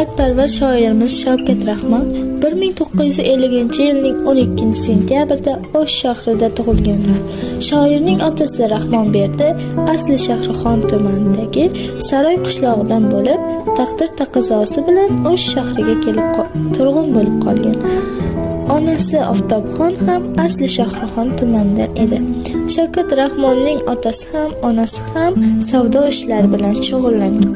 Millatparvar shoirimiz Shavkat Rahmon 1950-yilning 12-sentyabrida O'sh shahrida tug'ilganlar. Shoirning otasi Rahmonberdi asli Shahrixon tumanidagi Saroy qishlog'idan bo'lib, taqdir taqozosi bilan O'sh shahriga kelib turg'un bo'lib qolgan. Onasi Oftobxon ham asli Shahrixon tumanidan edi. Shavkat Rahmonning otasi ham, onasi ham savdo ishlari bilan shug'ullangan.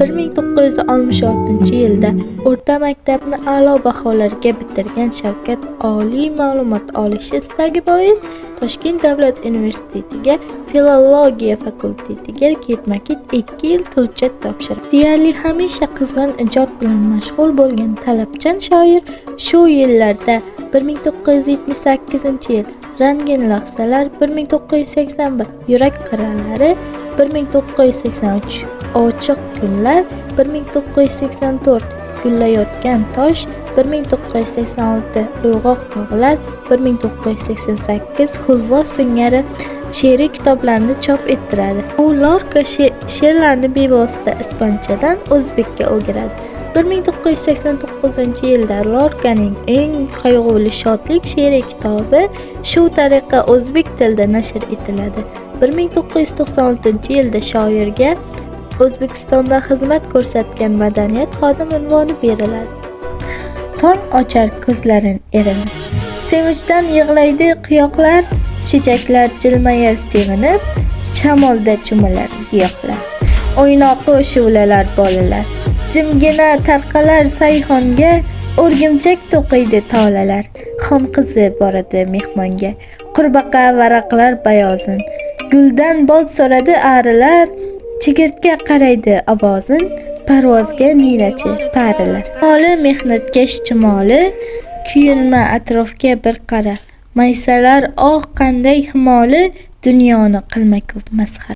1966-yilda o'rta maktabni a'lo baholarga bitirgan Shavkat oliy ma'lumot olish istagi bois Toshkent davlat universitetiga filologiya fakultetiga ketma-ket 2 yil hujjat topshirdi. Deyarli hamisha qizg'in ijod bilan mashg'ul bo'lgan talabchan shoir shu yillarda 1978-yil Rangin lahzalar, 1981 Yurak qirralari, 1983 Ochiq kunlar, 1984 Gullayotgan tosh, 1986 Uyg'oq tog'lar, 1988 Hulvo singari she'riy kitoblarni chop ettiradi. U Lorka she'rlarini bevosita ispanchadan o'zbekka o'giradi. 1989-yilda Lorkaning eng qayg'uli shodlik she'riy kitobi shu tariqa o'zbek tilida nashr etiladi. 1996-yilda shoirga O'zbekistonda xizmat ko'rsatgan madaniyat xodimi unvoni beriladi. Tong ochar ko'zlarin erinib, sevinchdan yig'laydi qiyoqlar, chechaklar jilmayar sevinib, shamolda cho'milar giyohlar. O'ynoqi shu'lalar bolalar, jimgina tarqalar sayhonga, o'rgimchak to'qiydi tolalar. Xon qizi boradi mehmonga, qurbaqa varaqlar bayozin, guldan bol so'radi arilar, chigirtka qaraydi ovozin, parvozga ninachi parilar. Moli mehnatkash chumoli, kuyinma atrofga bir qara, maysalar qanday himoli, dunyoni qilma ko'p masxara.